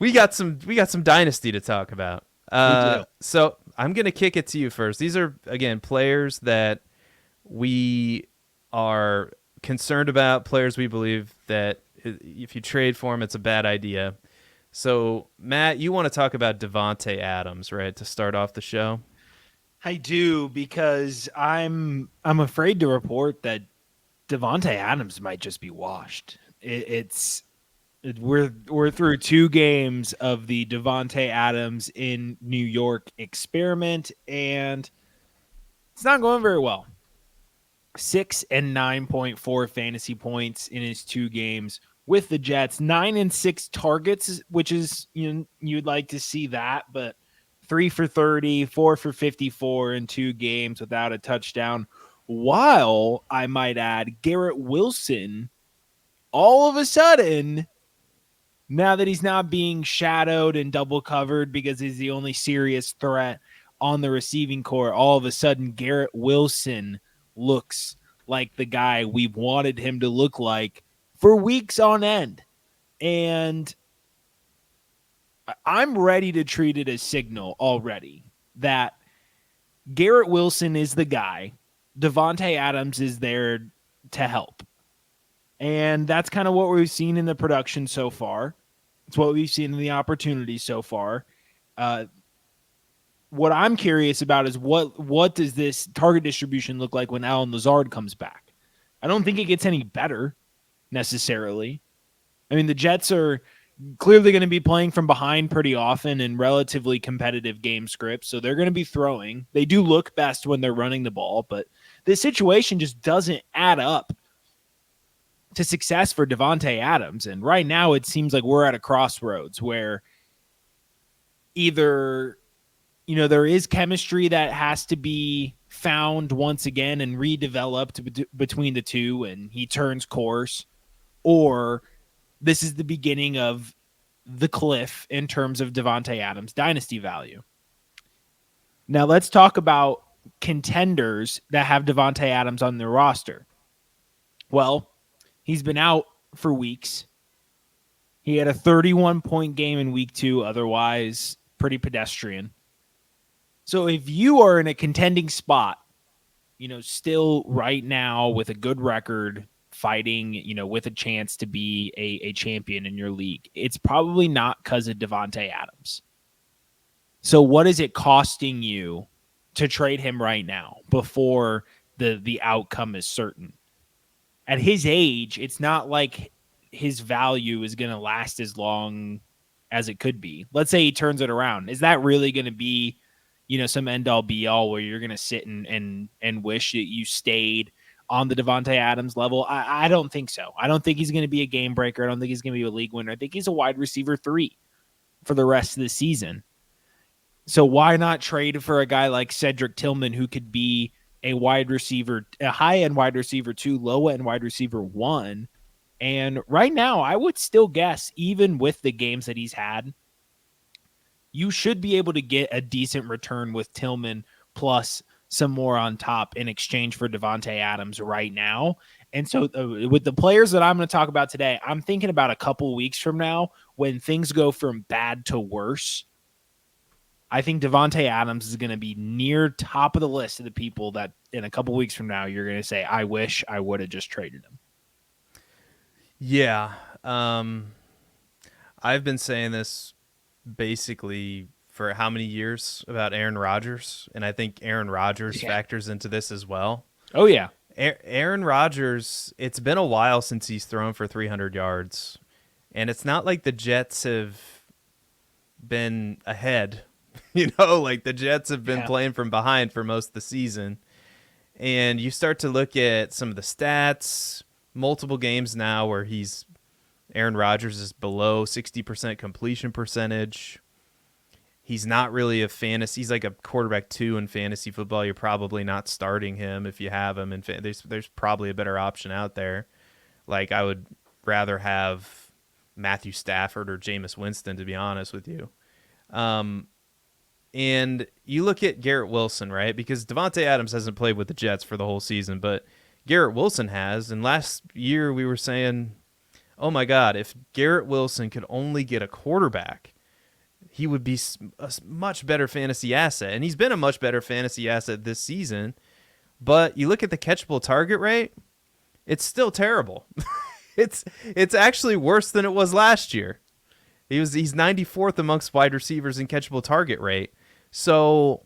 we got some dynasty to talk about. We do. So I'm gonna kick it to you first. These are again players that we are concerned about, players we believe that if you trade for them, it's a bad idea. So Matt, you want to talk about Davante Adams, right, to start off the show? I do because I'm afraid to report that Davante Adams might just be washed. We're through 2 games of the Davante Adams in New York experiment, and it's not going very well. 6 and 9.4 fantasy points in his 2 games with the Jets. 9 and 6 targets, which is you'd like to see that, but 3 for 30, 4 for 54 in 2 games without a touchdown. While I might add, Garrett Wilson, all of a sudden, now that he's not being shadowed and double covered because he's the only serious threat on the receiving core, all of a sudden Garrett Wilson looks like the guy we've wanted him to look like for weeks on end. And I'm ready to treat it as signal already that Garrett Wilson is the guy. Davante Adams is there to help. And that's kind of what we've seen in the production so far. It's what we've seen in the opportunity so far. What I'm curious about is what does this target distribution look like when Allen Lazard comes back? I don't think it gets any better necessarily. I mean, the Jets are clearly going to be playing from behind pretty often in relatively competitive game scripts, so they're going to be throwing. They do look best when they're running the ball, but this situation just doesn't add up to success for Davante Adams. And right now it seems like we're at a crossroads where either there is chemistry that has to be found once again and redeveloped between the two, and he turns course, or this is the beginning of the cliff in terms of Davante Adams' dynasty value. Now let's talk about contenders that have Davante Adams on their roster. Well, he's been out for weeks. He had a 31-point game in week 2, otherwise pretty pedestrian. So if you are in a contending spot, still right now with a good record, fighting, with a chance to be a champion in your league, it's probably not because of Davante Adams. So what is it costing you to trade him right now before the outcome is certain? At his age, it's not like his value is going to last as long as it could be. Let's say he turns it around. Is that really going to be, some end all be all where you're going to sit and wish that you stayed on the Davante Adams level? I don't think so. I don't think he's going to be a game breaker. I don't think he's going to be a league winner. I think he's a wide receiver 3 for the rest of the season. So why not trade for a guy like Cedric Tillman, who could be a wide receiver, a high-end wide receiver 2, low-end wide receiver 1. And right now, I would still guess, even with the games that he's had, you should be able to get a decent return with Tillman plus some more on top in exchange for Davante Adams right now. And so with the players that I'm going to talk about today, I'm thinking about a couple weeks from now when things go from bad to worse. I think Davante Adams is going to be near top of the list of the people that in a couple weeks from now, you're going to say, I wish I would have just traded him. Yeah. I've been saying this basically for how many years about Aaron Rodgers, and I think Aaron Rodgers factors into this as well. Oh, yeah. Aaron Rodgers, it's been a while since he's thrown for 300 yards, and it's not like the Jets have been ahead. Like the Jets have been playing from behind for most of the season. And you start to look at some of the stats, multiple games now where Aaron Rodgers is below 60% completion percentage. He's not really a fantasy. He's like a quarterback 2 in fantasy football. You're probably not starting him if you have him. And there's probably a better option out there. Like I would rather have Matthew Stafford or Jameis Winston, to be honest with you. And you look at Garrett Wilson, right? Because Davante Adams hasn't played with the Jets for the whole season, but Garrett Wilson has. And last year we were saying, oh my God, if Garrett Wilson could only get a quarterback, he would be a much better fantasy asset. And he's been a much better fantasy asset this season. But you look at the catchable target rate, it's still terrible. it's actually worse than it was last year. He's 94th amongst wide receivers in catchable target rate. So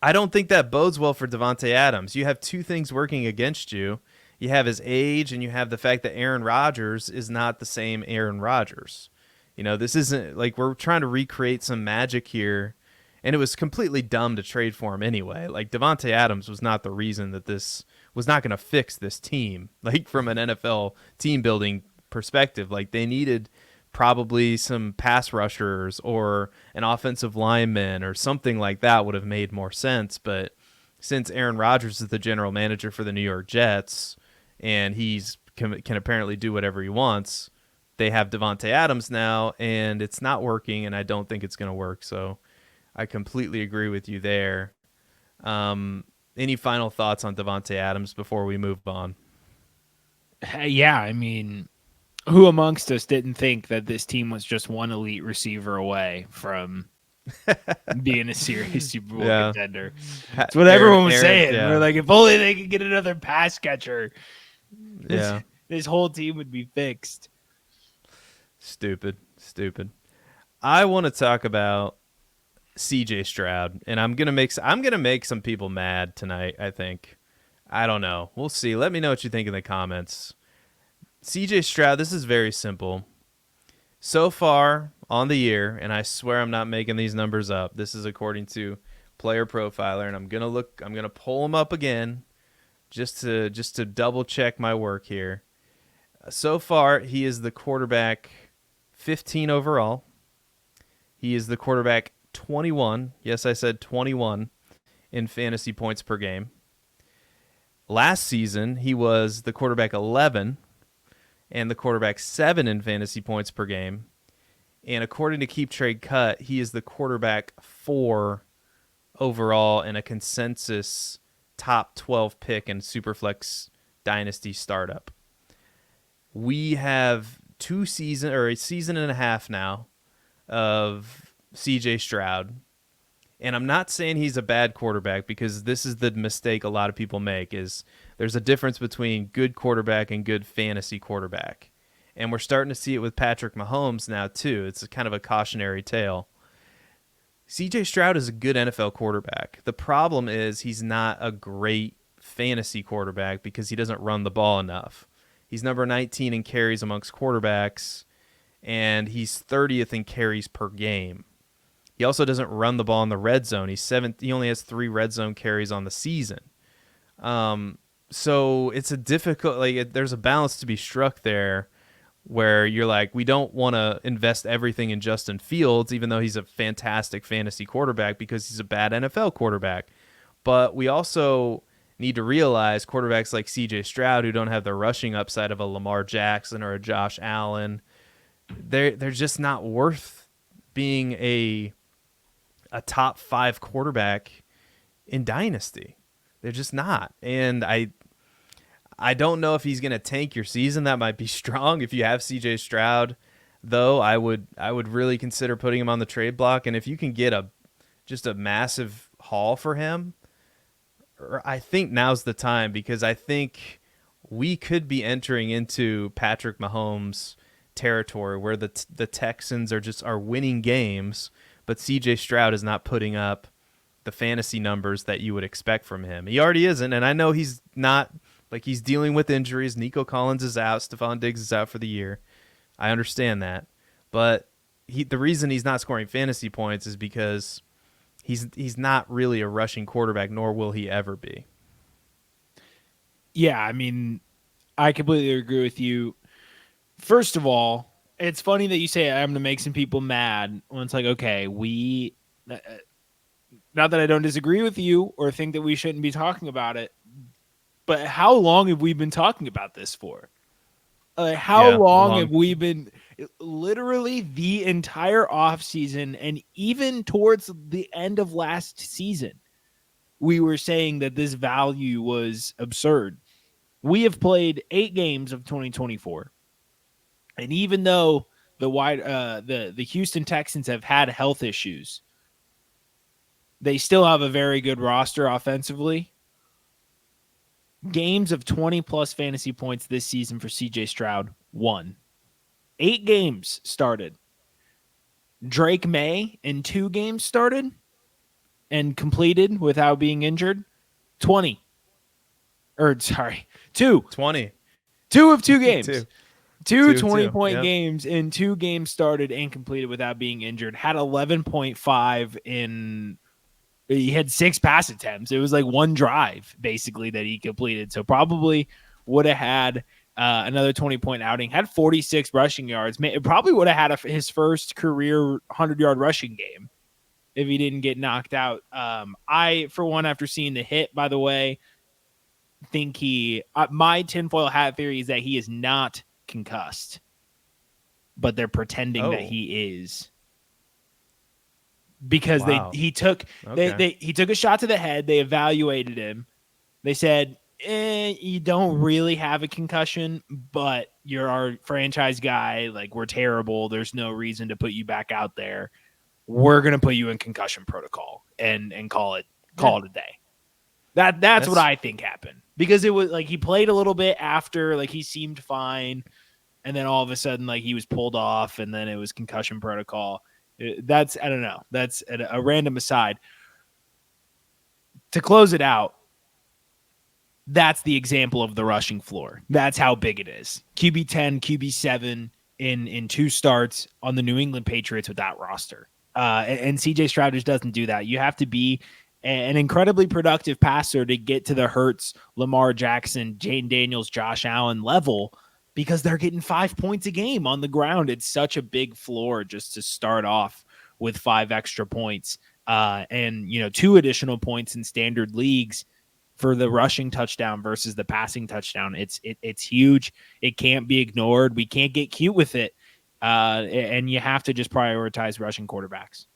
I don't think that bodes well for Davante Adams. You have two things working against you. You have his age, and you have the fact that Aaron Rodgers is not the same Aaron Rodgers. This isn't like we're trying to recreate some magic here, and it was completely dumb to trade for him anyway. Like, Davante Adams was not the reason that this was not going to fix this team, like from an NFL team building perspective. Like, they needed probably some pass rushers or an offensive lineman or something like that would have made more sense. But since Aaron Rodgers is the general manager for the New York Jets and he's can apparently do whatever he wants, they have Davante Adams now, and it's not working, and I don't think it's going to work. So I completely agree with you there. Any final thoughts on Davante Adams before we move on? Yeah, I mean, who amongst us didn't think that this team was just one elite receiver away from being a serious Super Bowl contender? That's what everyone was saying. Yeah. We're like, if only they could get another pass catcher, this whole team would be fixed. Stupid. I want to talk about CJ Stroud, and I'm gonna make some people mad tonight. I think. I don't know. We'll see. Let me know what you think in the comments. CJ Stroud, this is very simple. So far on the year, and I swear I'm not making these numbers up. This is according to Player Profiler, and I'm gonna pull them up again just to double check my work here. So far, he is the quarterback 15 overall. He is the quarterback 21. Yes, I said 21 in fantasy points per game. Last season, he was the quarterback 11 and the quarterback 7 in fantasy points per game. And according to Keep Trade Cut, he is the quarterback 4 overall and a consensus top 12 pick in Superflex Dynasty startup. We have a season and a half now of CJ Stroud. And I'm not saying he's a bad quarterback, because this is the mistake a lot of people make, is there's a difference between good quarterback and good fantasy quarterback. And we're starting to see it with Patrick Mahomes now too. It's kind of a cautionary tale. CJ Stroud is a good NFL quarterback. The problem is he's not a great fantasy quarterback because he doesn't run the ball enough. He's number 19 in carries amongst quarterbacks, and he's 30th in carries per game. He also doesn't run the ball in the red zone. He only has 3 red zone carries on the season. So it's a difficult, there's a balance to be struck there where you're like, we don't want to invest everything in Justin Fields, even though he's a fantastic fantasy quarterback, because he's a bad NFL quarterback. But we also need to realize quarterbacks like CJ Stroud, who don't have the rushing upside of a Lamar Jackson or a Josh Allen, they're just not worth being a top 5 quarterback in Dynasty. They're just not. And I don't know if he's going to tank your season. That might be strong. If you have CJ Stroud, though, I would really consider putting him on the trade block. And if you can get just a massive haul for him, I think now's the time, because I think we could be entering into Patrick Mahomes territory where the Texans are winning games, but CJ Stroud is not putting up the fantasy numbers that you would expect from him. He already isn't, and I know he's not, he's dealing with injuries. Nico Collins is out. Stephon Diggs is out for the year. I understand that. But the reason he's not scoring fantasy points is because he's not really a rushing quarterback, nor will he ever be. Yeah, I mean, I completely agree with you. First of all, it's funny that you say I'm going to make some people mad when it's like, okay, not that I don't disagree with you or think that we shouldn't be talking about it, but how long have we been talking about this for? How long have we been, literally the entire offseason and even towards the end of last season, we were saying that this value was absurd. We have played 8 games of 2024. And even though the Houston Texans have had health issues, they still have a very good roster offensively. Games of 20-plus fantasy points this season for CJ Stroud, 1. 8 games started. Drake May in 2 games started and completed without being injured, 20. Or, sorry, 2. 20. 2 of 2 2. games. Two 2. 20-point Yep. games in 2 games started and completed without being injured. Had 11.5 in... He had 6 pass attempts. It was like 1 drive, basically, that he completed. So probably would have had another 20-point outing. Had 46 rushing yards. It probably would have had his first career 100-yard rushing game if he didn't get knocked out. I, for one, after seeing the hit, by the way, think my tinfoil hat theory is that he is not concussed, but they're pretending that he is. Because Wow. he took a shot to the head. They evaluated him. They said, you don't really have a concussion, but you're our franchise guy. Like, we're terrible. There's no reason to put you back out there. We're gonna put you in concussion protocol and call it a day. That's what I think happened, because it was like he played a little bit after, like he seemed fine, and then all of a sudden like he was pulled off, and then it was concussion protocol. That's, I don't know. That's a random aside. To close it out, that's the example of the rushing floor. That's how big it is. QB 10, QB 7 in 2 starts on the New England Patriots with that roster. And CJ Stroud just doesn't do that. You have to be an incredibly productive passer to get to the Hurts, Lamar Jackson, Jayden Daniels, Josh Allen level, because they're getting 5 points a game on the ground. It's such a big floor just to start off with 5 extra points and 2 additional points in standard leagues for the rushing touchdown versus the passing touchdown. It's huge. It can't be ignored. We can't get cute with it. And you have to just prioritize rushing quarterbacks.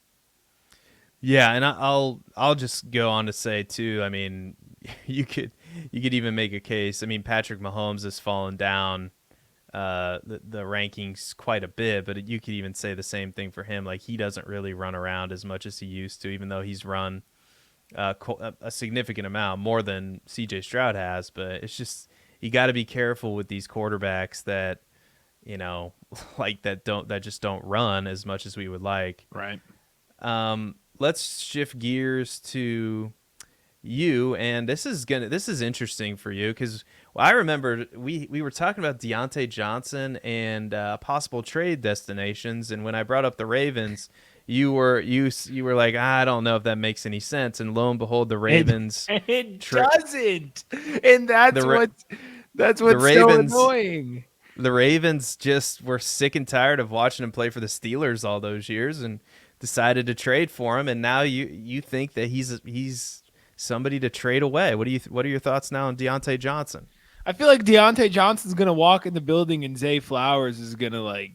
Yeah, and I'll just go on to say too, I mean, you could even make a case. I mean, Patrick Mahomes has fallen down the rankings quite a bit, but you could even say the same thing for him. Like, he doesn't really run around as much as he used to, even though he's run a significant amount, more than CJ Stroud has. But it's just, you got to be careful with these quarterbacks that, like that just don't run as much as we would like. Right. Let's shift gears to you, and this is interesting for you because I remember we were talking about Deontay Johnson and possible trade destinations, and when I brought up the Ravens, you were like, I don't know if that makes any sense, and lo and behold, the Ravens it doesn't, and that's what's so annoying. The Ravens just were sick and tired of watching him play for the Steelers all those years and decided to trade for him, and now you think that he's somebody to trade away. What are your thoughts now on Deontay Johnson? I feel like Deontay Johnson's gonna walk in the building and Zay Flowers is gonna like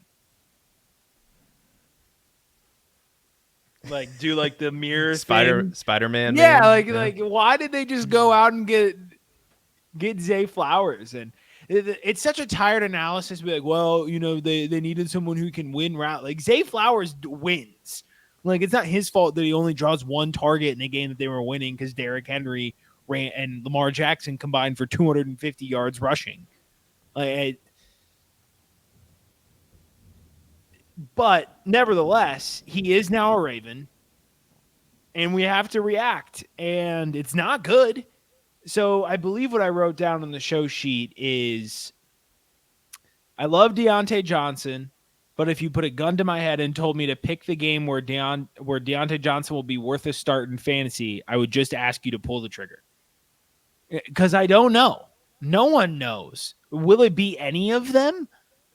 do like the mirror Spider-Man. Yeah, like why did they just go out and get Zay Flowers? And it's such a tired analysis to be like, well, they needed someone who can win route. Like, Zay Flowers wins. Like, it's not his fault that he only draws 1 target in the game that they were winning because Derrick Henry ran and Lamar Jackson combined for 250 yards rushing. But nevertheless, he is now a Raven, and we have to react, and it's not good. So I believe what I wrote down on the show sheet is, I love Deontay Johnson, but if you put a gun to my head and told me to pick the game where Deontay Johnson will be worth a start in fantasy, I would just ask you to pull the trigger. Because I don't know. No one knows. Will it be any of them?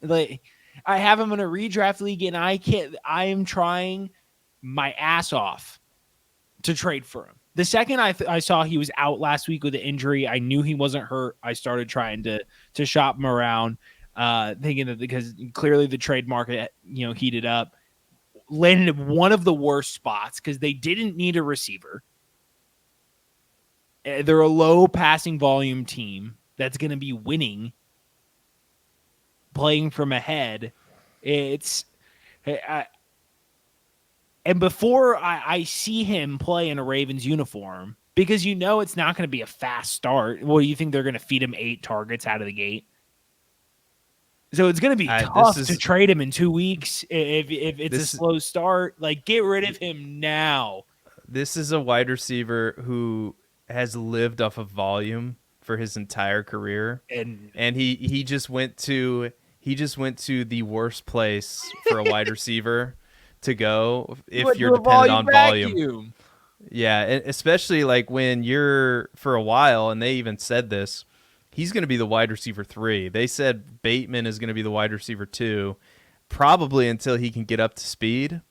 Like, I have him in a redraft league, and I am trying my ass off to trade for him. The second I saw he was out last week with an injury, I knew he wasn't hurt. I started trying to shop him around. Thinking that because clearly the trade market, heated up, landed in one of the worst spots because they didn't need a receiver. They're a low passing volume team that's going to be winning, playing from ahead, It's I, and before I see him play in a Ravens uniform, because it's not going to be a fast start. Well, you think they're going to feed him 8 targets out of the gate? So it's going to be This tough to is trade him in 2 weeks if it's a this slow start. Like, get rid of him now. this is a wide receiver who has lived off of volume for his entire career, And and he just went to the worst place for a wide receiver to go if you're do a dependent on volume. vacuum. Yeah, and especially like when you're for a while, and they even said this, he's going to be the wide receiver 3. They said Bateman is going to be the wide receiver 2, probably until he can get up to speed.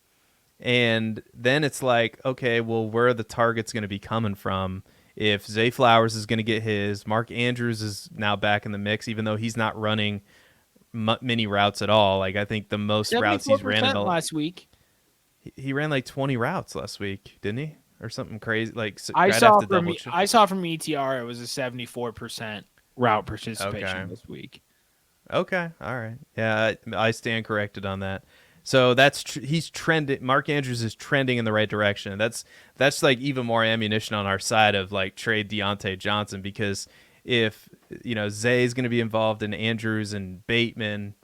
And then it's like, okay, well, where are the targets going to be coming from? If Zay Flowers is going to get his, Mark Andrews is now back in the mix, even though he's not running many routes at all. Like I think the most routes he's ran in last week. he ran like 20 routes last week, didn't he? Or something crazy. Like I I'd saw have to from double check. I saw from ETR it was a 74% route participation Okay. this week. Okay, all right. Yeah, I stand corrected on that. So he's trending. Mark Andrews is trending in the right direction. That's like even more ammunition on our side of like trade Deontay Johnson, because if Zay is going to be involved in Andrews and Bateman,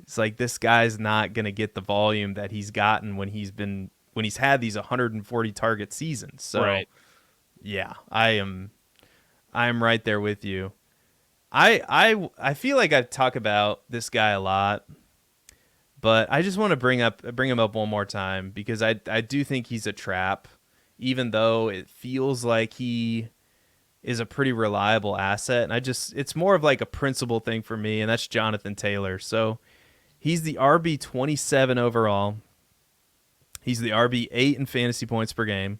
it's like this guy's not going to get the volume that he's gotten when he's had these 140 target seasons. So Right. yeah, I'm right there with you. I feel like I talk about this guy a lot, but I just want to bring him up one more time because I do think he's a trap, even though it feels like he is a pretty reliable asset. And it's more of like a principle thing for me, and that's Jonathan Taylor. So he's the RB 27 overall. He's the RB 8 in fantasy points per game.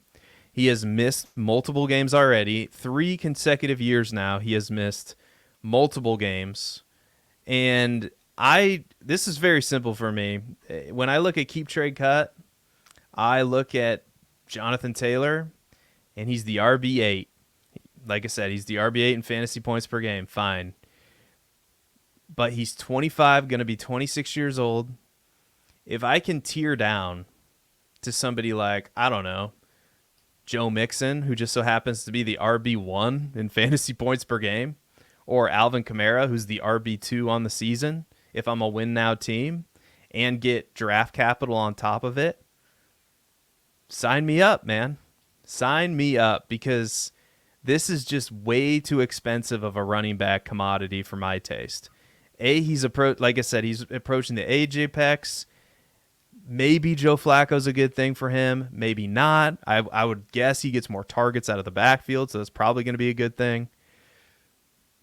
He has missed multiple games already. 3 consecutive years now he has missed multiple games. And this is very simple for me. When I look at keep trade cut, I look at Jonathan Taylor, and he's the RB8. Like I said, he's the RB8 in fantasy points per game. Fine. But he's 25, going to be 26 years old. If I can tear down to somebody like, I don't know, Joe Mixon, who just so happens to be the RB1 in fantasy points per game, or Alvin Kamara, who's the RB2 on the season, if I'm a win now team, and get draft capital on top of it, sign me up, man. Sign me up, because this is just way too expensive of a running back commodity for my taste. Like I said, he's approaching the age apex. Maybe Joe Flacco's a good thing for him. Maybe not. I would guess he gets more targets out of the backfield, so that's probably going to be a good thing.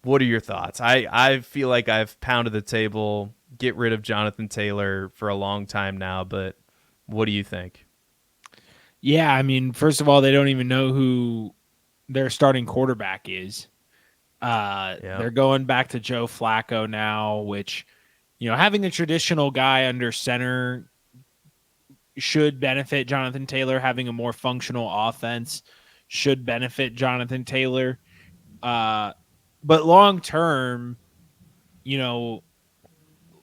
What are your thoughts? I feel like I've pounded the table, get rid of Jonathan Taylor for a long time now, but what do you think? Yeah, I mean, first of all, they don't even know who their starting quarterback is. They're going back to Joe Flacco now, which, having a traditional guy under center should benefit Jonathan Taylor. Having a more functional offense should benefit Jonathan Taylor. But long term,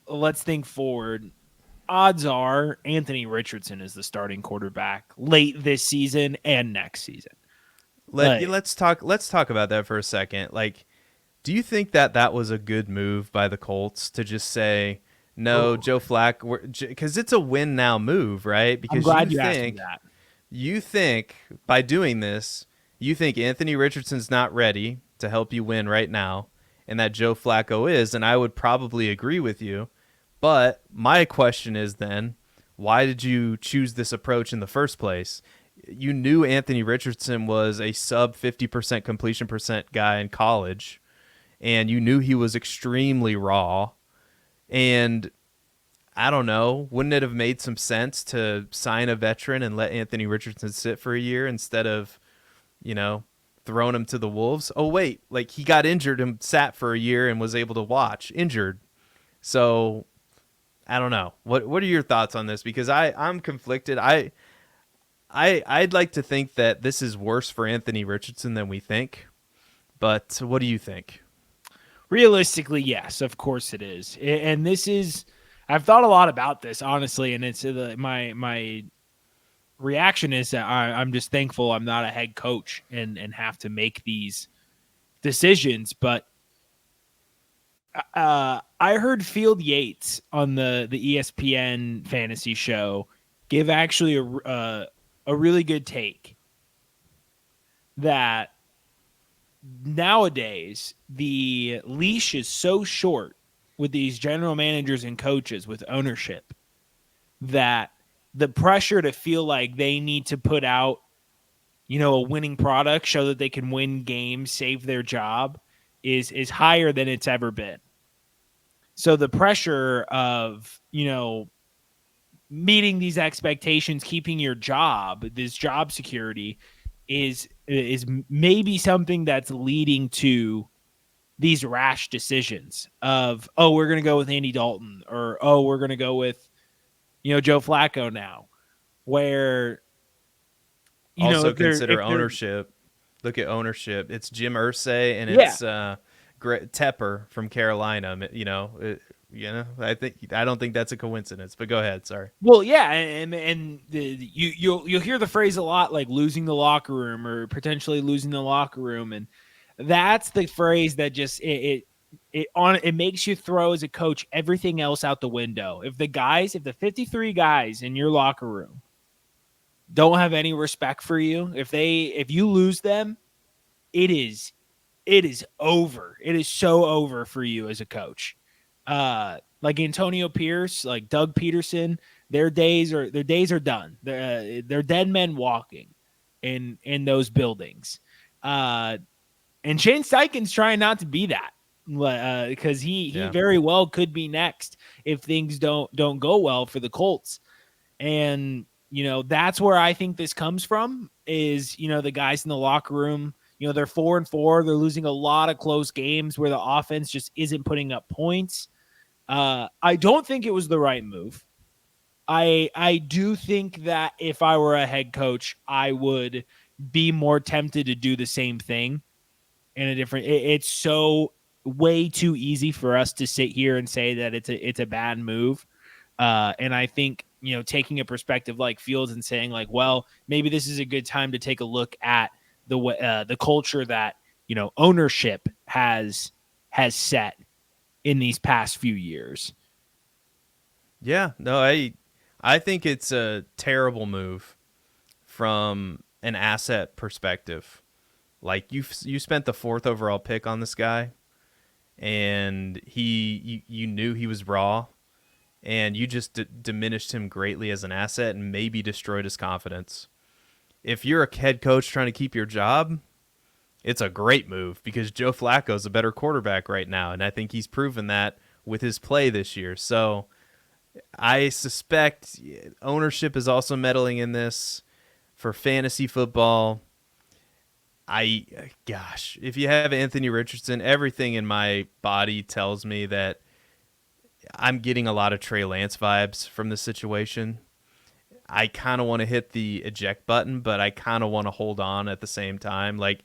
let's think forward. Odds are Anthony Richardson is the starting quarterback late this season and next season. Let's talk about that for a second. Like, do you think that was a good move by the Colts to just say no, Joe Flacco, because it's a win now move, right? Because I'm glad you asked me that. You think by doing this, you think Anthony Richardson's not ready to help you win right now, and that Joe Flacco is, and I would probably agree with you. But my question is then, why did you choose this approach in the first place? You knew Anthony Richardson was a sub 50% completion percent guy in college, and you knew he was extremely raw. And I don't know, wouldn't it have made some sense to sign a veteran and let Anthony Richardson sit for a year instead of, throwing him to the Wolves? Oh, wait, like he got injured and sat for a year and was able to watch injured. So I don't know. What are your thoughts on this? Because I'm conflicted. I'd like to think that this is worse for Anthony Richardson than we think. But what do you think? Realistically, yes, of course it is. And this is I've thought a lot about this, honestly, and it's my reaction is that I'm just thankful I'm not a head coach and have to make these decisions. But I heard Field Yates on the ESPN fantasy show give actually a really good take that nowadays the leash is so short with these general managers and coaches with ownership that the pressure to feel like they need to put out, a winning product, show that they can win games, save their job is higher than it's ever been. So the pressure of, meeting these expectations, keeping your job, this job security is maybe something that's leading to these rash decisions of, oh, we're going to go with Andy Dalton, or, oh, we're going to go with, Joe Flacco now, where, Also if consider they're ownership. Look at ownership. It's Jim Irsay and yeah. it's Tepper from Carolina. I don't think that's a coincidence. But go ahead. Sorry. Well, yeah, and you'll hear the phrase a lot, like losing the locker room or potentially losing the locker room, and that's the phrase that just it makes you throw as a coach everything else out the window. If the 53 guys in your locker room don't have any respect for you, if you lose them, it is over. It is so over for you as a coach. Like Antonio Pierce, like Doug Peterson, their days are done. They're dead men walking in those buildings. And Shane Steichen's trying not to be that, because he very well could be next if things don't go well for the Colts. And that's where I think this comes from is the guys in the locker room. They're 4-4. They're losing a lot of close games where the offense just isn't putting up points. I don't think it was the right move. I do think that if I were a head coach, I would be more tempted to do the same thing in a different. It's so way too easy for us to sit here and say that it's a bad move. And I think taking a perspective like Fields and saying like, well, maybe this is a good time to take a look at the culture that ownership has set in these past few years. Yeah, no, I think it's a terrible move from an asset perspective. Like you spent the 4th overall pick on this guy, and you knew he was raw, and you just diminished him greatly as an asset and maybe destroyed his confidence. If you're a head coach trying to keep your job, it's a great move because Joe Flacco's a better quarterback right now, and I think he's proven that with his play this year. So I suspect ownership is also meddling in this for fantasy football. If you have Anthony Richardson, everything in my body tells me that I'm getting a lot of Trey Lance vibes from this situation. I kind of want to hit the eject button, but I kind of want to hold on at the same time. Like,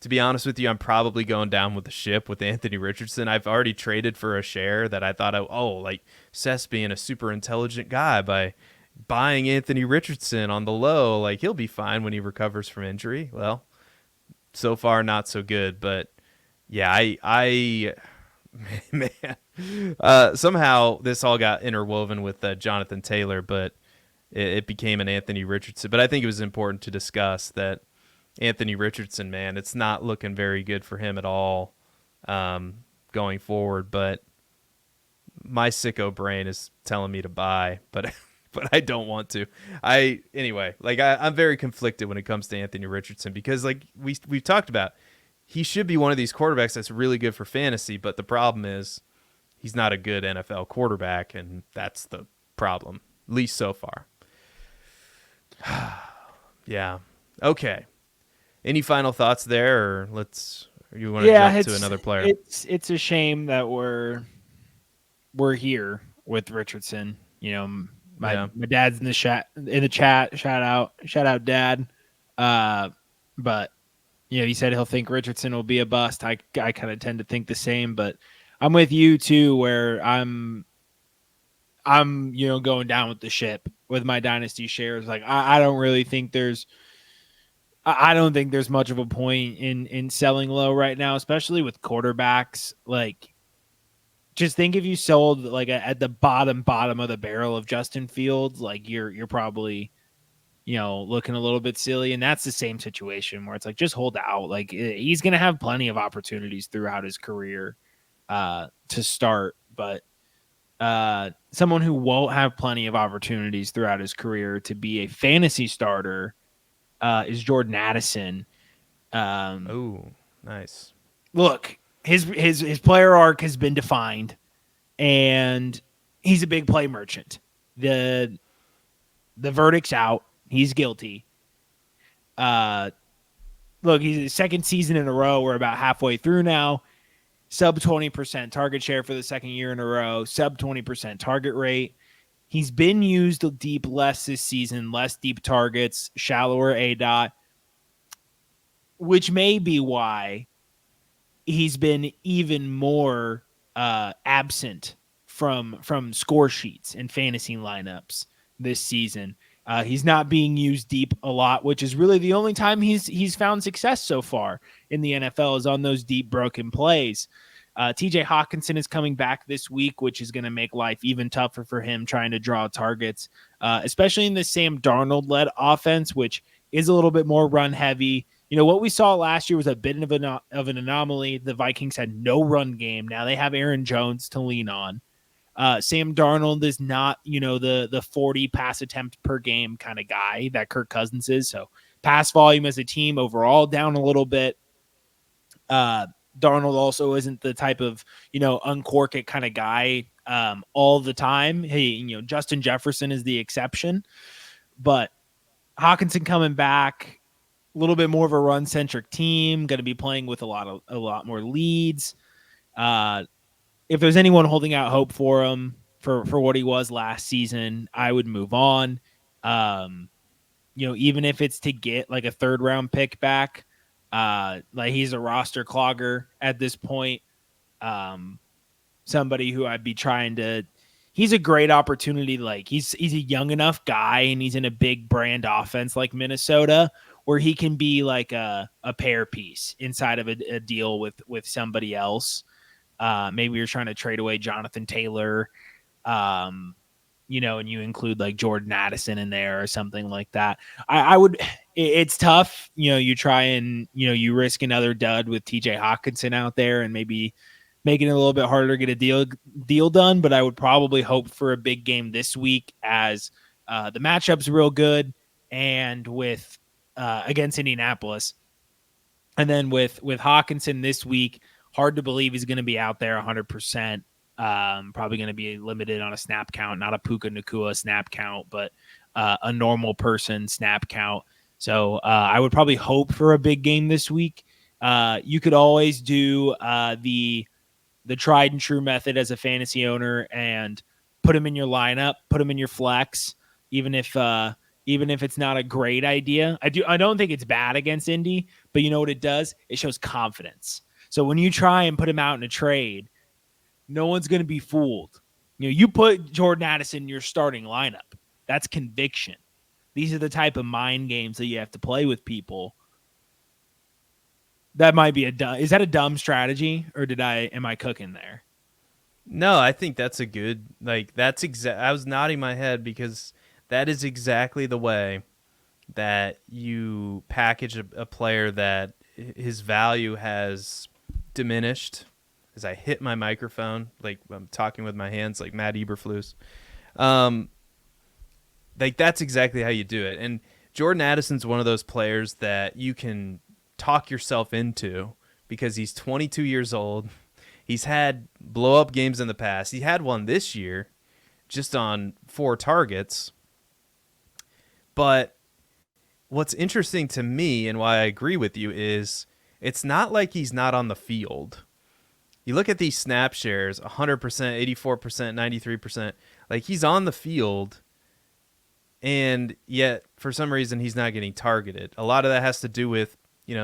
to be honest with you, I'm probably going down with the ship with Anthony Richardson. I've already traded for a share that I thought, Seth's being a super intelligent guy by buying Anthony Richardson on the low. Like, he'll be fine when he recovers from injury. Well, so far, not so good. But, yeah, somehow this all got interwoven with Jonathan Taylor, but it became an Anthony Richardson. But I think it was important to discuss that Anthony Richardson, man, it's not looking very good for him at all going forward. But my sicko brain is telling me to buy, but I don't want to. I'm very conflicted when it comes to Anthony Richardson because, like we've talked about, he should be one of these quarterbacks that's really good for fantasy. But the problem is he's not a good NFL quarterback, and that's the problem, at least so far. Yeah. Okay. Any final thoughts there, or you want to jump to another player? It's a shame that we're here with Richardson. My dad's in the chat. Shout out, Dad. But he said he'll think Richardson will be a bust. I kind of tend to think the same, but I'm with you too, where I'm going down with the ship with my dynasty shares. Like I don't really think I don't think there's much of a point in selling low right now, especially with quarterbacks. Like, just think if you sold like at the bottom of the barrel of Justin Fields, like you're probably looking a little bit silly. And that's the same situation where it's like, just hold out. Like he's going to have plenty of opportunities throughout his career to start. But someone who won't have plenty of opportunities throughout his career to be a fantasy starter is Jordan Addison. Oh, nice. Look, his player arc has been defined, and he's a big play merchant. The verdict's out. He's guilty. Look, he's his second season in a row. We're about halfway through now. Sub 20% target share for the second year in a row. Sub 20% target rate. He's been used deep less this season, less deep targets, shallower ADOT, which may be why he's been even more absent from score sheets and fantasy lineups this season. He's not being used deep a lot, which is really the only time he's found success so far in the NFL is on those deep broken plays. TJ Hawkinson is coming back this week, which is going to make life even tougher for him trying to draw targets, especially in the Sam Darnold-led offense, which is a little bit more run heavy. What we saw last year was a bit of an anomaly. The Vikings had no run game. Now they have Aaron Jones to lean on. Sam Darnold is not, the 40 pass attempt per game kind of guy that Kirk Cousins is. So pass volume as a team overall down a little bit. Darnold also isn't the type of, uncork it kind of guy all the time. Hey, Justin Jefferson is the exception. But Hawkinson coming back, a little bit more of a run-centric team, going to be playing with a lot more leads. If there's anyone holding out hope for him for what he was last season, I would move on. Even if it's to get like a third round pick back, like he's a roster clogger at this point. Somebody who I'd be trying to, he's a great opportunity. Like he's a young enough guy and he's in a big brand offense like Minnesota where he can be like a pair piece inside of a deal with somebody else. Maybe you're trying to trade away Jonathan Taylor, and you include like Jordan Addison in there or something like that. I would, it's tough. You try and, you risk another dud with TJ Hawkinson out there and maybe making it a little bit harder to get a deal done. But I would probably hope for a big game this week as the matchup's real good and with against Indianapolis. And then with Hawkinson this week, hard to believe he's going to be out there 100%. Probably going to be limited on a snap count, not a Puka Nacua snap count, but a normal person snap count. So I would probably hope for a big game this week. You could always do the tried and true method as a fantasy owner and put him in your lineup, put him in your flex, even if it's not a great idea. I don't think it's bad against Indy, but you know what it does? It shows confidence. So when you try and put him out in a trade, no one's going to be fooled. You put Jordan Addison in your starting lineup. That's conviction. These are the type of mind games that you have to play with people. That might be is that a dumb strategy or am I cooking there? No, I think that's a good, I was nodding my head because that is exactly the way that you package a player that his value has diminished. As I hit my microphone, like I'm talking with my hands, like Matt Eberflus. That's exactly how you do it. And Jordan Addison's one of those players that you can talk yourself into because he's 22 years old. He's had blow up games in the past. He had one this year just on 4 targets. But what's interesting to me and why I agree with you is it's not like he's not on the field. You look at these snap shares, 100%, 84%, 93%. Like he's on the field, and yet for some reason he's not getting targeted. A lot of that has to do with,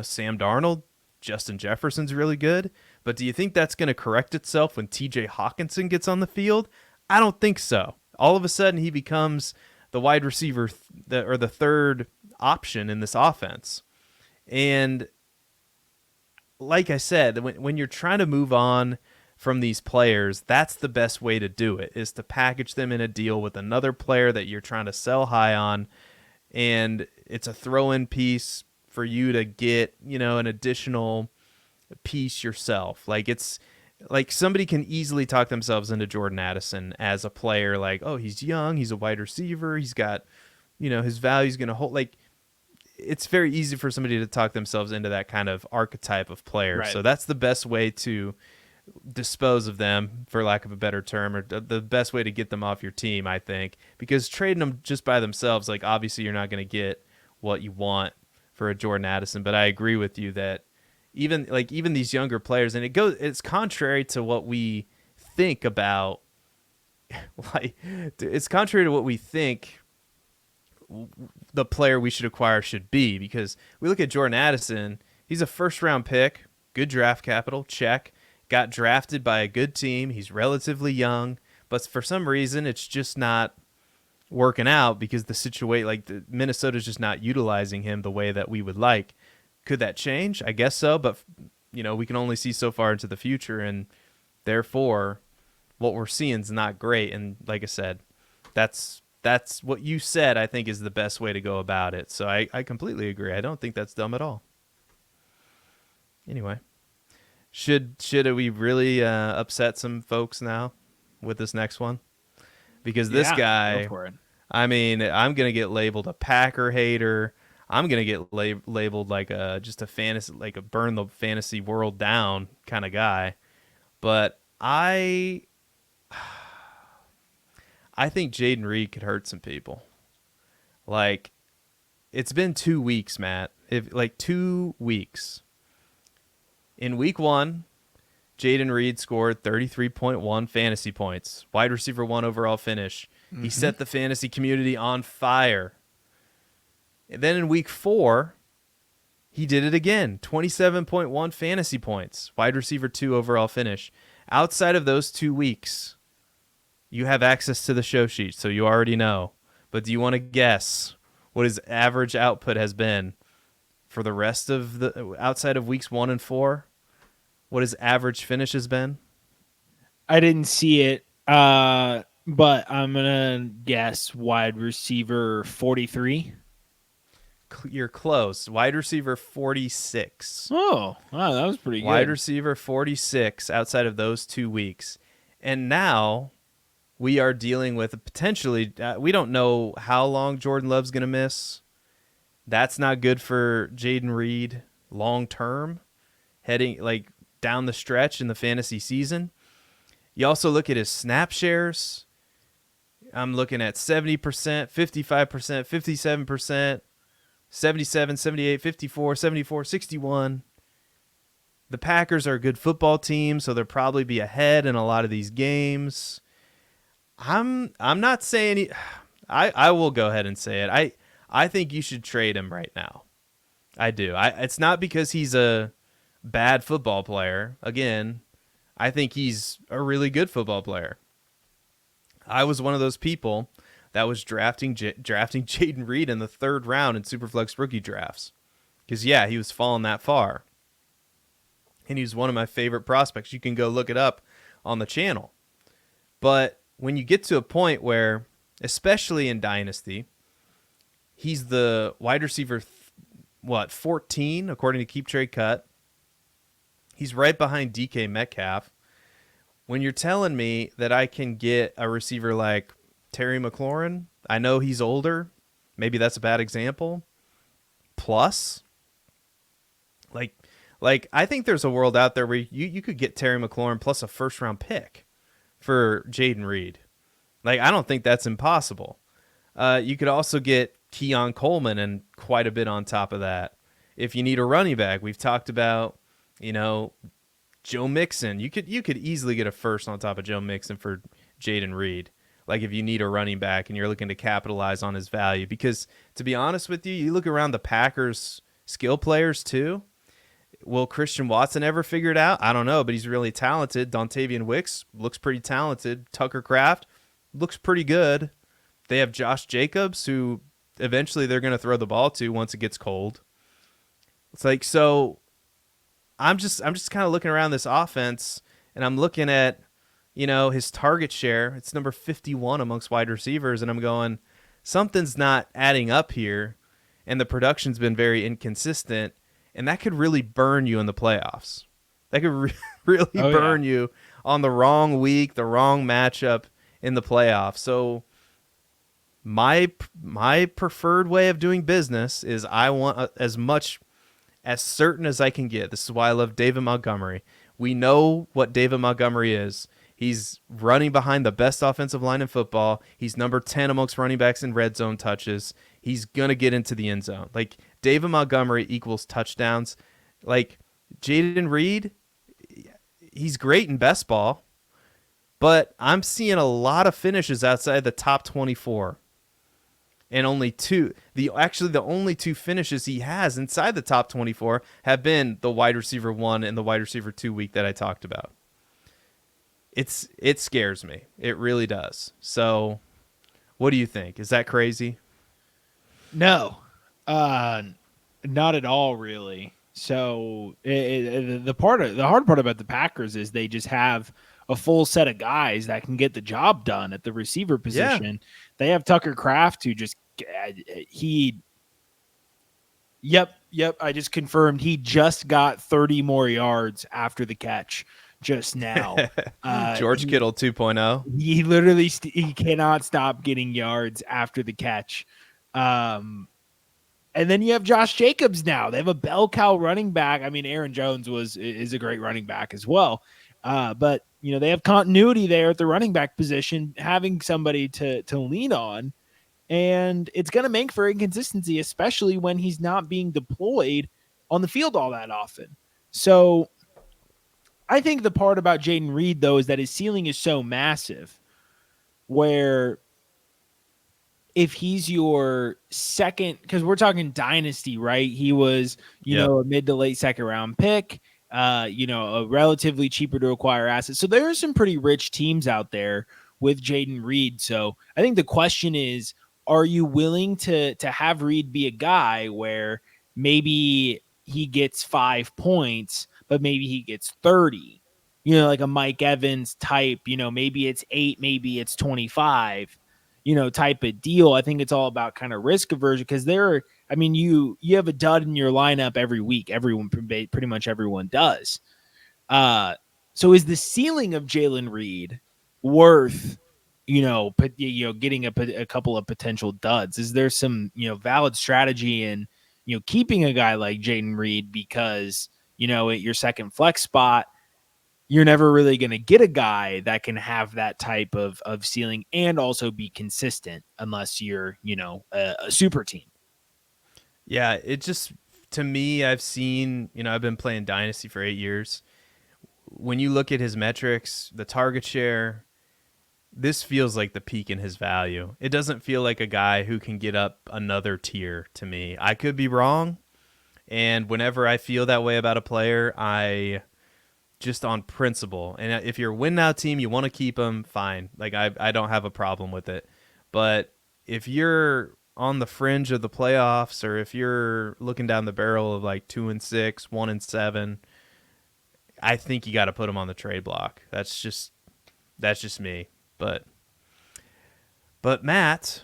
Sam Darnold. Justin Jefferson's really good. But do you think that's going to correct itself when TJ Hawkinson gets on the field? I don't think so. All of a sudden, he becomes the wide receiver or the third option in this offense. And like I said, when you're trying to move on from these players, that's the best way to do it, is to package them in a deal with another player that you're trying to sell high on. And it's a throw-in piece for you to get, an additional piece yourself. Like, it's like somebody can easily talk themselves into Jordan Addison as a player. Like, oh, he's young, he's a wide receiver, he's got, his value's going to hold. Like, it's very easy for somebody to talk themselves into that kind of archetype of player. Right. So that's the best way to dispose of them, for lack of a better term, or the best way to get them off your team, I think, because trading them just by themselves, like, obviously you're not going to get what you want for a Jordan Addison. But I agree with you that even these younger players, and it's contrary to what we think about, like, it's contrary to what we think the player we should acquire should be, because we look at Jordan Addison, he's a first-round pick, good draft capital, check, got drafted by a good team, he's relatively young, but for some reason it's just not working out because the situation, like, Minnesota's just not utilizing him the way that we would like. Could that change? I guess so, but we can only see so far into the future, and therefore what we're seeing is not great. And like I said, that's what you said, I think, is the best way to go about it. So I completely agree. I don't think that's dumb at all. Anyway, should we really upset some folks now with this next one? Because this guy, go for it. I mean, I'm going to get labeled a Packer hater. I'm going to get labeled like just a fantasy, like a burn the fantasy world down kind of guy. But I think Jayden Reed could hurt some people. Like, it's been 2 weeks, Matt. 2 weeks. In week 1, Jayden Reed scored 33.1 fantasy points. Wide receiver 1 overall finish. Mm-hmm. He set the fantasy community on fire. And then in week 4, he did it again. 27.1 fantasy points. Wide receiver 2 overall finish. Outside of those 2 weeks, you have access to the show sheet, so you already know. But do you want to guess what his average output has been for the rest of the outside of weeks 1 and 4? What his average finish has been? I didn't see it, but I'm gonna guess wide receiver 43. You're close. Wide receiver 46. Oh, wow, that was pretty good. Wide receiver 46 outside of those 2 weeks. And now we are dealing with potentially, we don't know how long Jordan Love's going to miss. That's not good for Jayden Reed long term, heading like down the stretch in the fantasy season. You also look at his snap shares. I'm looking at 70%, 55%, 57%, 77, 78, 54, 74, 61. The Packers are a good football team, so they'll probably be ahead in a lot of these games. I'm not saying I will go ahead and say it. I think you should trade him right now. I do. It's not because he's a bad football player. Again, I think he's a really good football player. I was one of those people that was drafting Jayden Reed in the 3rd round in Superflex rookie drafts. Because, yeah, he was falling that far. And he was one of my favorite prospects. You can go look it up on the channel. But when you get to a point where, especially in Dynasty, he's the wide receiver, 14, according to Keep Trade Cut. He's right behind DK Metcalf. When you're telling me that I can get a receiver like Terry McLaurin, I know he's older. Maybe that's a bad example. Plus, like I think there's a world out there where you could get Terry McLaurin plus a 1st-round pick for Jayden Reed. Like, I don't think that's impossible. You could also get Keon Coleman and quite a bit on top of that. If you need a running back, we've talked about, Joe Mixon. You could easily get a 1st on top of Joe Mixon for Jayden Reed. Like, if you need a running back and you're looking to capitalize on his value. Because, to be honest with you, you look around the Packers' skill players too. Will Christian Watson ever figure it out? I don't know, but he's really talented. Dontavian Wicks looks pretty talented. Tucker Kraft, looks pretty good. They have Josh Jacobs, who eventually they're going to throw the ball to once it gets cold. It's like, so I'm just kind of looking around this offense, and I'm looking at, his target share. It's number 51 amongst wide receivers, and I'm going, something's not adding up here, and the production's been very inconsistent, and that could really burn you in the playoffs. That could really burn you on the wrong week, the wrong matchup in the playoffs. So my preferred way of doing business is I want as much as certain as I can get. This is why I love David Montgomery. We know what David Montgomery is. He's running behind the best offensive line in football. He's number 10 amongst running backs in red zone touches. He's going to get into the end zone. Like, David Montgomery equals touchdowns. Like, Jayden Reed, he's great in best ball, but I'm seeing a lot of finishes outside the top 24. And only two, the only two finishes he has inside the top 24 have been the wide receiver 1 and the wide receiver 2 week that I talked about. It scares me. It really does. So, what do you think? Is that crazy? No, not at all, really. So the hard part about the Packers is they just have a full set of guys that can get the job done at the receiver position. Yeah. They have Tucker Kraft, who just Yep. I just confirmed he just got 30 more yards after the catch just now. George Kittle 2.0. He literally he cannot stop getting yards after the catch. And then you have Josh Jacobs now. They have a bell cow running back. I mean, Aaron Jones is a great running back as well. But they have continuity there at the running back position, having somebody to lean on. And it's going to make for inconsistency, especially when he's not being deployed on the field all that often. So I think the part about Jayden Reed, though, is that his ceiling is so massive where if he's your second, because we're talking dynasty, right? He was, a mid to late second round pick, a relatively cheaper to acquire asset. So there are some pretty rich teams out there with Jayden Reed. So I think the question is, are you willing to have Reed be a guy where maybe he gets 5 points, but maybe he gets 30, like a Mike Evans type, maybe it's 8, maybe it's 25, type of deal. I think it's all about kind of risk aversion because you have a dud in your lineup every week. Pretty much everyone does. So is the ceiling of Jayden Reed worth getting a couple of potential duds? Is there some, valid strategy in, keeping a guy like Jayden Reed because, at your second flex spot, you're never really going to get a guy that can have that type of ceiling and also be consistent unless you're, a super team. Yeah, it just, to me, I've been playing Dynasty for 8 years. When you look at his metrics, the target share, this feels like the peak in his value. It doesn't feel like a guy who can get up another tier to me. I could be wrong. And whenever I feel that way about a player, I just on principle. And if you're a win now team, you want to keep him, fine. Like I don't have a problem with it. But if you're on the fringe of the playoffs, or if you're looking down the barrel of like 2-6, 1-7, I think you got to put him on the trade block. That's just me. But Matt,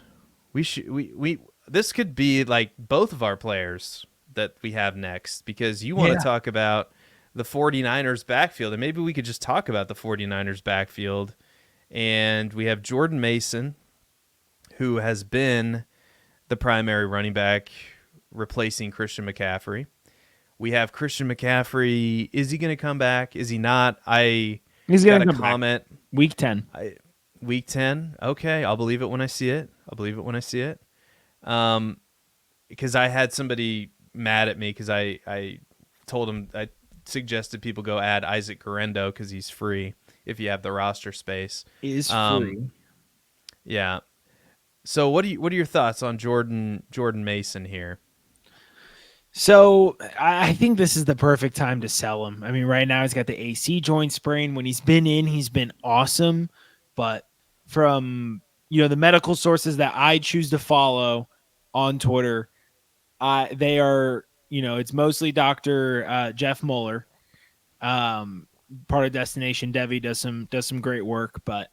we this could be like both of our players that we have next, because you want to talk about the 49ers backfield, and maybe we could just talk about the 49ers backfield. And we have Jordan Mason, who has been the primary running back replacing Christian McCaffrey. We have Christian McCaffrey. Is he going to come back? Is he not? He's going to comment. Back. Week 10. Week 10. Okay, I'll believe it when I see it. Because I had somebody mad at me because I told him, I suggested people go add Isaac Guerendo because he's free if you have the roster space. He is free. Yeah. So what are your thoughts on Jordan Mason here? So I think this is the perfect time to sell him. I mean, right now he's got the AC joint sprain. When he's been in, he's been awesome. But the medical sources that I choose to follow on Twitter, they are, it's mostly Dr. Jeff Mueller, part of Destination Devi, does some great work, but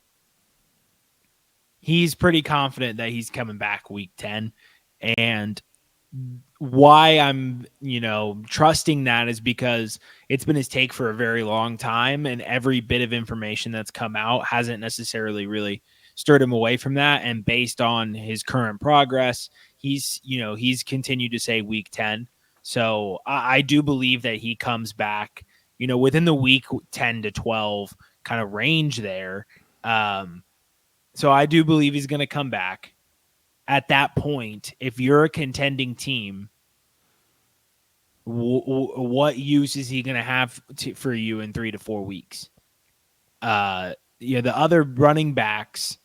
he's pretty confident that he's coming back week 10. And why I'm, trusting that is because it's been his take for a very long time, and every bit of information that's come out hasn't necessarily really stirred him away from that. And based on his current progress, he's continued to say week 10. So I do believe that he comes back, within the week 10 to 12 kind of range there. So I do believe he's going to come back. At that point, if you're a contending team, what use is he going to have for you in 3 to 4 weeks? The other running backs,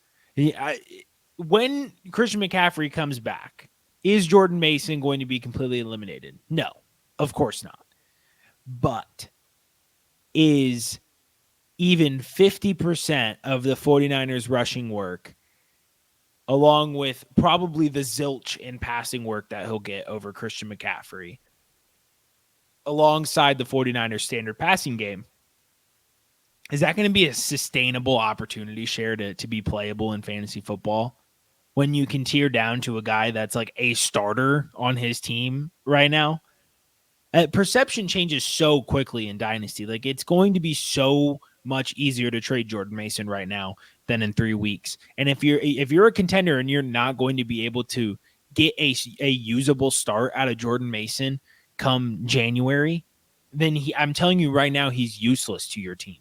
when Christian McCaffrey comes back, is Jordan Mason going to be completely eliminated? No, of course not. But is even 50% of the 49ers rushing work, along with probably the zilch in passing work that he'll get over Christian McCaffrey, alongside the 49ers standard passing game, is that going to be a sustainable opportunity share to be playable in fantasy football when you can tear down to a guy that's like a starter on his team right now? Perception changes so quickly in Dynasty. Like, it's going to be so much easier to trade Jordan Mason right now than in 3 weeks. And if you're a contender and you're not going to be able to get a usable start out of Jordan Mason come January, then I'm telling you right now, he's useless to your team.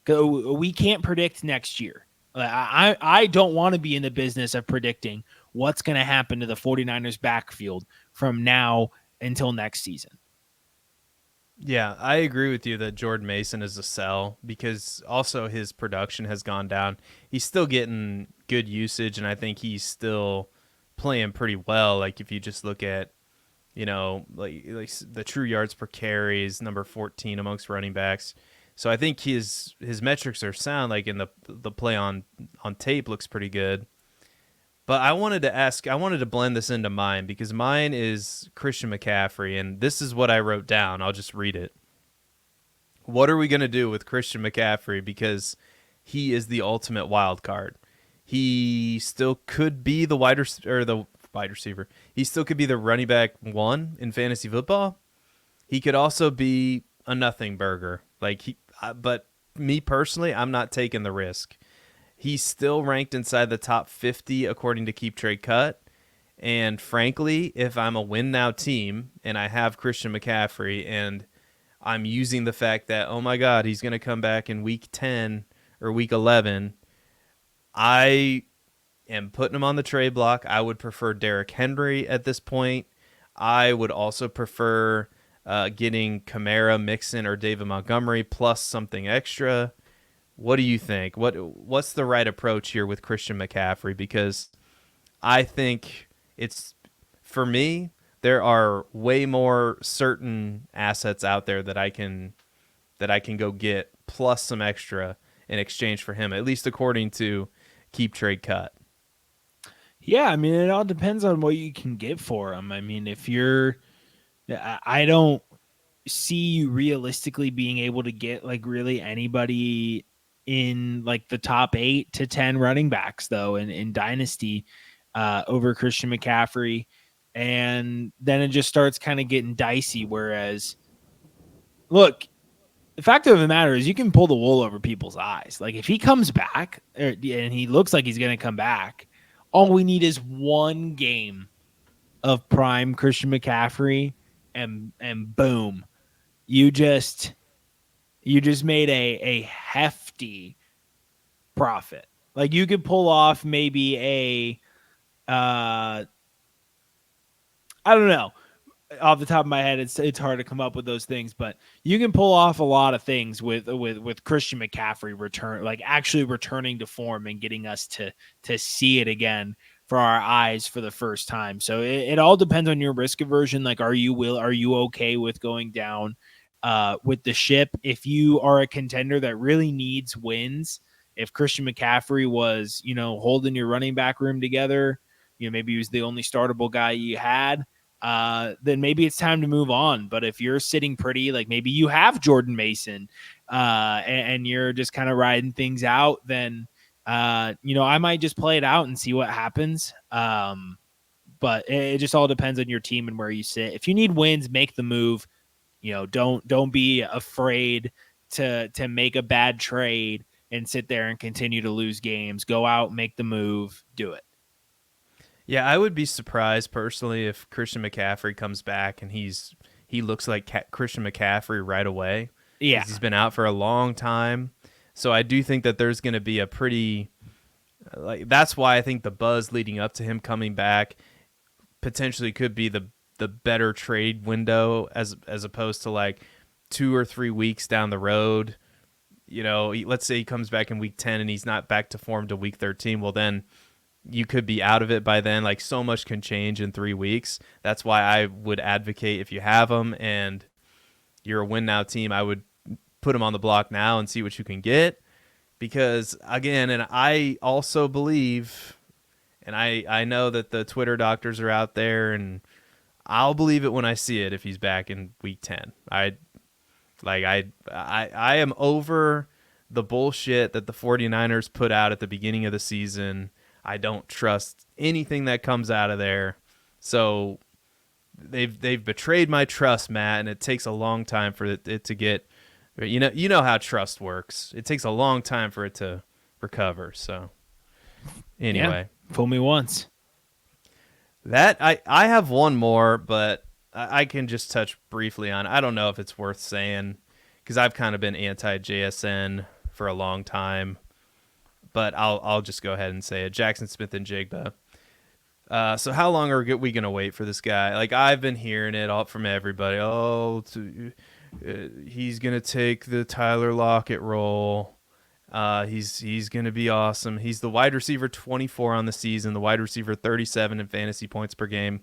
We can't predict next year. I don't want to be in the business of predicting what's going to happen to the 49ers backfield from now until next season. Yeah, I agree with you that Jordan Mason is a sell, because also his production has gone down. He's still getting good usage, and I think he's still playing pretty well. Like, if you just look at, like the true yards per carry is number 14 amongst running backs. So I think his metrics are sound. Like, in the play on tape looks pretty good. But I wanted to blend this into mine, because mine is Christian McCaffrey, and this is what I wrote down. I'll just read it. What are we going to do with Christian McCaffrey? Because he is the ultimate wild card. He still could be the wide receiver. He still could be the running back 1 in fantasy football. He could also be a nothing burger. But me personally, I'm not taking the risk. He's still ranked inside the top 50 according to Keep Trade Cut. And frankly, if I'm a win now team and I have Christian McCaffrey and I'm using the fact that, oh my God, he's going to come back in week 10 or week 11, I am putting him on the trade block. I would prefer Derrick Henry at this point. I would also prefer getting Kamara, Mixon, or David Montgomery plus something extra. What do you think? What's the right approach here with Christian McCaffrey? Because I think for me, there are way more certain assets out there that I can go get plus some extra in exchange for him, at least according to Keep Trade Cut. Yeah, I mean, it all depends on what you can get for him. I mean, I don't see you realistically being able to get like really anybody in like the top 8 to 10 running backs though in Dynasty over Christian McCaffrey. And then it just starts kind of getting dicey. Whereas, look, the fact of the matter is you can pull the wool over people's eyes. Like, if he comes back and he looks like he's going to come back, all we need is one game of prime Christian McCaffrey and boom, you just made a hefty profit. Like, you could pull off maybe I don't know. Off the top of my head, it's hard to come up with those things, but you can pull off a lot of things with Christian McCaffrey actually returning to form and getting us to see it again for our eyes for the first time. So it all depends on your risk aversion. Like, are you okay with going down with the ship? If you are a contender that really needs wins, if Christian McCaffrey was, holding your running back room together, maybe he was the only startable guy you had, then maybe it's time to move on. But if you're sitting pretty, like maybe you have Jordan Mason, and you're just kind of riding things out, then, I might just play it out and see what happens. But it just all depends on your team and where you sit. If you need wins, make the move. Don't be afraid to make a bad trade and sit there and continue to lose games. Go out, make the move, do it. Yeah, I would be surprised personally if Christian McCaffrey comes back and he looks like Christian McCaffrey right away. Yeah, He's been out for a long time. So I do think that there's going to be a pretty that's why I think the buzz leading up to him coming back potentially could be the better trade window as opposed to like 2 or 3 weeks down the road. Let's say he comes back in week 10 and he's not back to form to week 13. Well, then you could be out of it by then. Like, so much can change in 3 weeks. That's why I would advocate, if you have him and you're a win now team, I would put him on the block now and see what you can get. Because again, and I also believe, and I know that the Twitter doctors are out there, and I'll believe it when I see it if he's back in week 10. I am over the bullshit that the 49ers put out at the beginning of the season. I don't trust anything that comes out of there. So they've betrayed my trust, Matt, and it takes a long time for it to get, you know how trust works. It takes a long time for it to recover. So anyway, yeah, fool me once. That I have one more, but I can just touch briefly on. I don't know if it's worth saying because I've kind of been anti-JSN for a long time, but I'll just go ahead and say it. Jackson Smith and Jigba. So how long are we going to wait for this guy? Like, I've been hearing it all from everybody. He's going to take the Tyler Lockett role. He's going to be awesome. He's the wide receiver 24 on the season, the wide receiver 37 in fantasy points per game.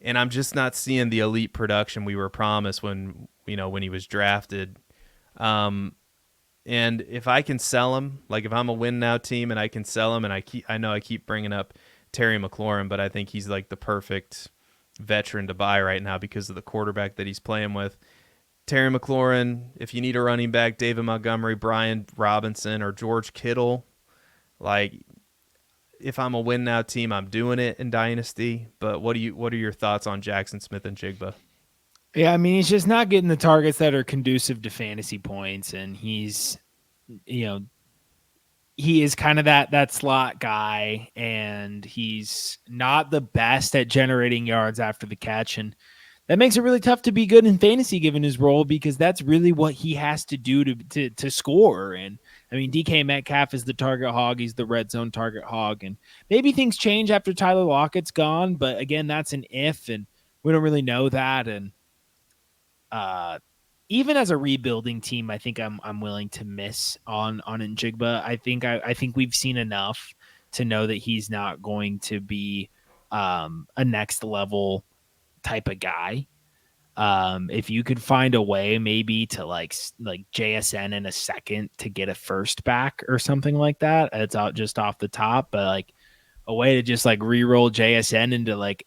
And I'm just not seeing the elite production we were promised when he was drafted. And if I can sell him, like if I'm a win now team and I can sell him, and I know I keep bringing up Terry McLaurin, but I think he's like the perfect veteran to buy right now because of the quarterback that he's playing with. Terry McLaurin, if you need a running back, David Montgomery, Brian Robinson, or George Kittle, like if I'm a win now team, I'm doing it in Dynasty. But what are your thoughts on Jackson Smith and Jigba? Yeah, I mean, he's just not getting the targets that are conducive to fantasy points, and he's, he is kind of that slot guy, and he's not the best at generating yards after the catch, and that makes it really tough to be good in fantasy given his role, because that's really what he has to do to score. And I mean, DK Metcalf is the target hog. He's the red zone target hog. And maybe things change after Tyler Lockett's gone, but again, that's an if, and we don't really know that. And even as a rebuilding team, I think I'm willing to miss on Njigba. I think we've seen enough to know that he's not going to be a next level type of guy. If you could find a way maybe to like JSN in a second to get a first back or something like that, it's out just off the top, but like a way to just like re-roll JSN into like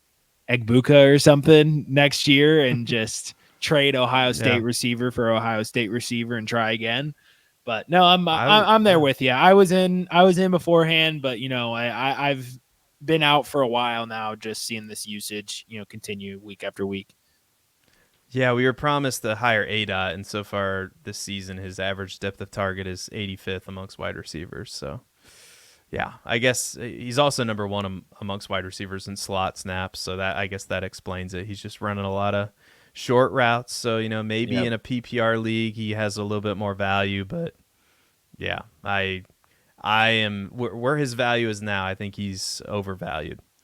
Egbuka or something next year and just trade Ohio State receiver for Ohio State receiver and try again. But no, I'm there with you. I was in beforehand, but I've been out for a while now, just seeing this usage, continue week after week. Yeah, we were promised the higher ADOT, and so far this season, his average depth of target is 85th amongst wide receivers. So, yeah, I guess he's also number one amongst wide receivers in slot snaps. So that, I guess that explains it. He's just running a lot of short routes. So, maybe in a PPR league he has a little bit more value, but yeah, I am where his value is now. I think he's overvalued.